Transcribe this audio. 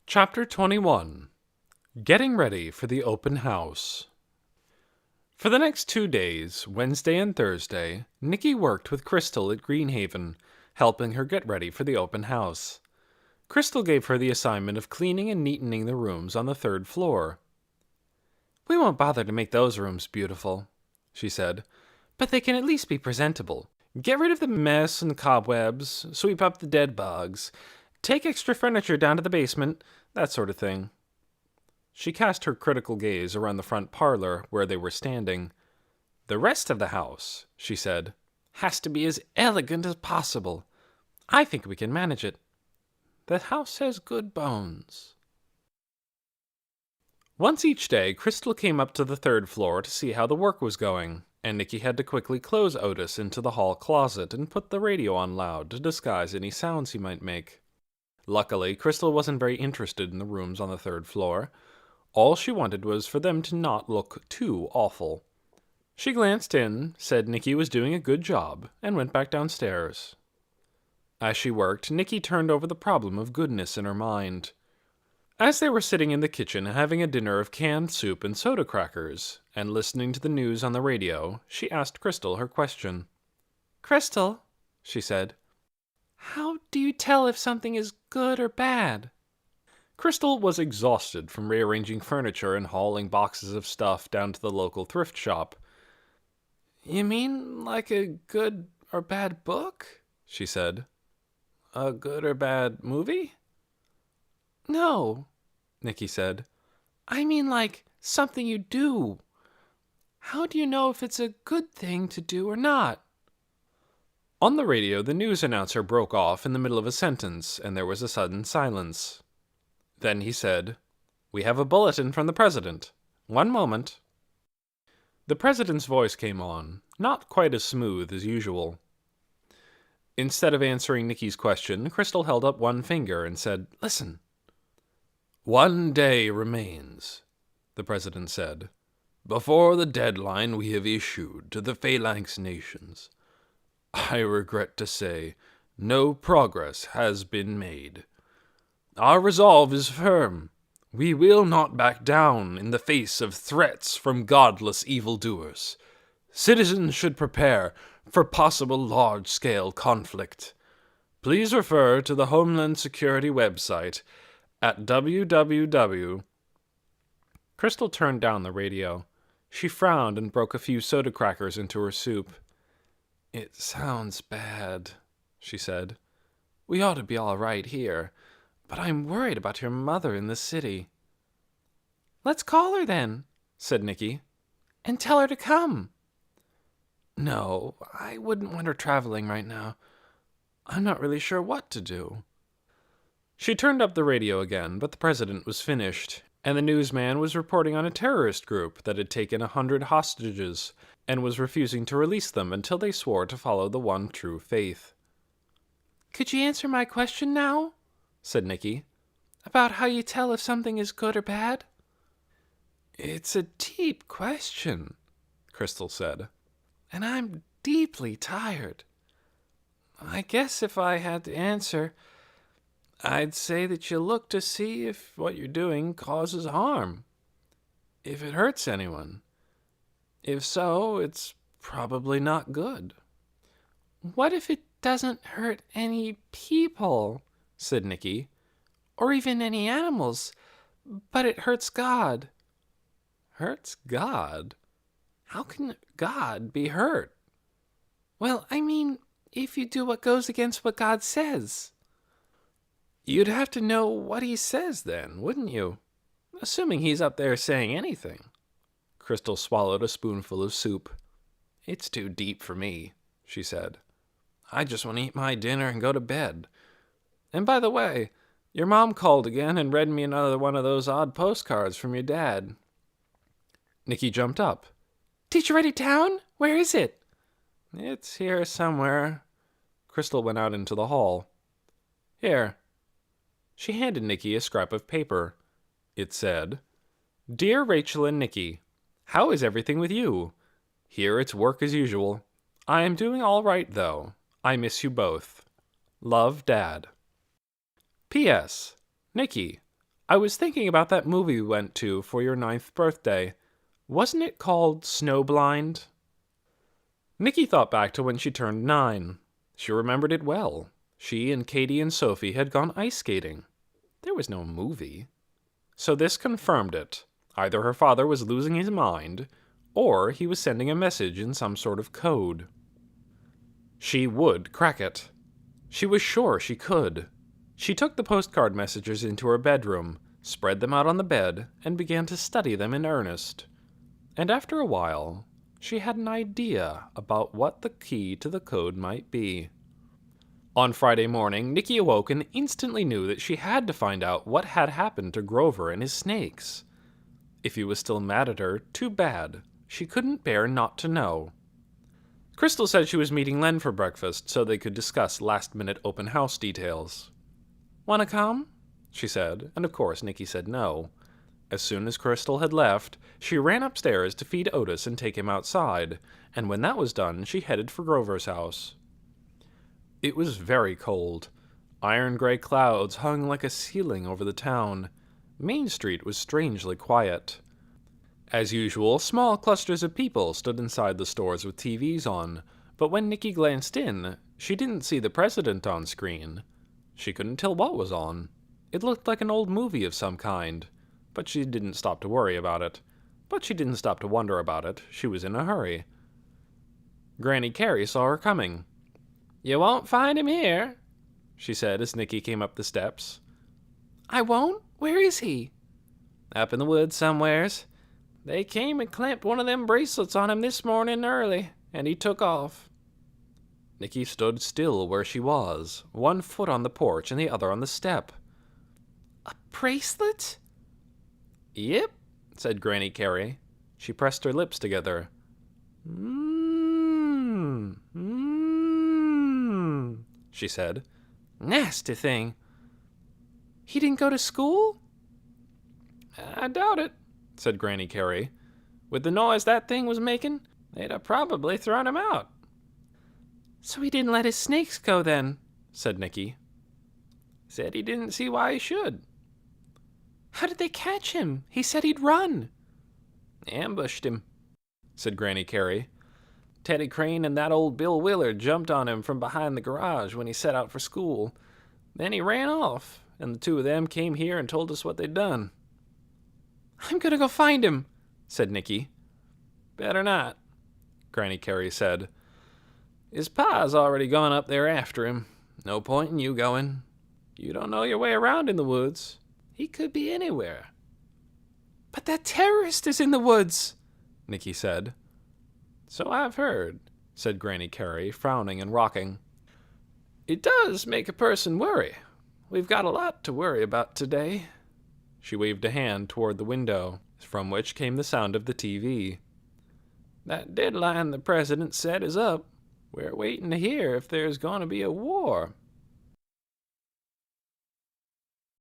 Chapter 21. Getting Ready for the Open House. For the next 2 days, Wednesday and Thursday, Nikki worked with Crystal at Greenhaven, helping her get ready for the open house. Crystal gave her the assignment of cleaning and neatening the rooms on the 3rd floor. "We won't bother to make those rooms beautiful," she said, "but they can at least be presentable. Get rid of the mess and cobwebs, sweep up the dead bugs, take extra furniture down to the basement, that sort of thing." She cast her critical gaze around the front parlor where they were standing. "The rest of the house," she said, "has to be as elegant as possible. I think we can manage it. The house has good bones." Once each day, Crystal came up to the 3rd floor to see how the work was going, and Nikki had to quickly close Otis into the hall closet and put the radio on loud to disguise any sounds he might make. Luckily, Crystal wasn't very interested in the rooms on the 3rd floor. All she wanted was for them to not look too awful. She glanced in, said Nikki was doing a good job, and went back downstairs. As she worked, Nikki turned over the problem of goodness in her mind. As they were sitting in the kitchen having a dinner of canned soup and soda crackers, and listening to the news on the radio, she asked Crystal her question. "Crystal," she said, "how do you tell if something is good or bad?" Crystal was exhausted from rearranging furniture and hauling boxes of stuff down to the local thrift shop. "You mean like a good or bad book?" she said. "A good or bad movie?" "No," Nikki said. "I mean like something you do. How do you know if it's a good thing to do or not?" On the radio, the news announcer broke off in the middle of a sentence, and there was a sudden silence. Then he said, "We have a bulletin from the president. One moment." The president's voice came on, not quite as smooth as usual. Instead of answering Nikki's question, Crystal held up one finger and said, "Listen." "One day remains," the president said, "before the deadline we have issued to the Phalanx nations. I regret to say, no progress has been made. Our resolve is firm. We will not back down in the face of threats from godless evildoers. Citizens should prepare for possible large-scale conflict. Please refer to the Homeland Security website at www. Crystal turned down the radio. She frowned and broke a few soda crackers into her soup. "It sounds bad," she said. "We ought to be all right here, but I'm worried about your mother in the city." "Let's call her then," said Nikki, "and tell her to come." "No, I wouldn't want her traveling right now. I'm not really sure what to do." She turned up the radio again, but the president was finished, and the newsman was reporting on a terrorist group that had taken 100 hostages and was refusing to release them until they swore to follow the one true faith. "Could you answer my question now?" said Nikki. "About how you tell if something is good or bad?" "It's a deep question," Crystal said, "and I'm deeply tired. I guess if I had to answer, I'd say that you look to see if what you're doing causes harm, if it hurts anyone. If so, it's probably not good." "What if it doesn't hurt any people?" said Nikki. "Or even any animals, but it hurts God." "Hurts God? How can God be hurt?" "Well, I mean, if you do what goes against what God says." "You'd have to know what he says then, wouldn't you? Assuming he's up there saying anything." Crystal swallowed a spoonful of soup. "It's too deep for me," she said. "I just want to eat my dinner and go to bed. And by the way, your mom called again and read me another one of those odd postcards from your dad." Nikki jumped up. "Did you write it down? Where is it?" "It's here somewhere." Crystal went out into the hall. "Here." She handed Nikki a scrap of paper. It said, "Dear Rachel and Nikki, how is everything with you? Here it's work as usual. I am doing all right, though. I miss you both. Love, Dad. P.S. Nikki, I was thinking about that movie we went to for your 9th birthday. Wasn't it called Snowblind? Nikki thought back to when she turned 9. She remembered it well. She and Katie and Sophie had gone ice skating. There was no movie. So this confirmed it. Either her father was losing his mind, or he was sending a message in some sort of code. She would crack it. She was sure she could. She took the postcard messages into her bedroom, spread them out on the bed, and began to study them in earnest. And after a while, she had an idea about what the key to the code might be. On Friday morning, Nikki awoke and instantly knew that she had to find out what had happened to Grover and his snakes. If he was still mad at her, too bad. She couldn't bear not to know. Crystal said she was meeting Len for breakfast so they could discuss last-minute open house details. "Wanna come?" she said, and of course Nikki said no. As soon as Crystal had left, she ran upstairs to feed Otis and take him outside, and when that was done, she headed for Grover's house. It was very cold. Iron-gray clouds hung like a ceiling over the town. Main Street was strangely quiet. As usual, small clusters of people stood inside the stores with TVs on, but when Nikki glanced in, she didn't see the president on screen. She couldn't tell what was on. It looked like an old movie of some kind, but she didn't stop to worry about it. But she didn't stop to wonder about it. She was in a hurry. Granny Carey saw her coming. "You won't find him here," she said as Nikki came up the steps. "I won't? Where is he?" "Up in the woods somewheres. They came and clamped one of them bracelets on him this morning early, and he took off." Nikki stood still where she was, one foot on the porch and the other on the step. "A bracelet?" "Yep," said Granny Carey. She pressed her lips together. She said. "Nasty thing." "He didn't go to school?" "I doubt it," said Granny Carey. "With the noise that thing was making, they'd have probably thrown him out." "So he didn't let his snakes go then," said Nikki. "Said he didn't see why he should." "How did they catch him? He said he'd run." "Ambushed him," said Granny Carey. "Teddy Crane and that old Bill Willard jumped on him from behind the garage when he set out for school. Then he ran off, and the two of them came here and told us what they'd done." "I'm gonna go find him," said Nikki. "Better not," Granny Carey said. "His pa's already gone up there after him. No point in you going. You don't know your way around in the woods. He could be anywhere." "But that terrorist is in the woods," Nikki said. "So I've heard," said Granny Carey, frowning and rocking. "It does make a person worry. We've got a lot to worry about today." She waved a hand toward the window, from which came the sound of the TV. "That deadline the president set is up. We're waiting to hear if there's going to be a war.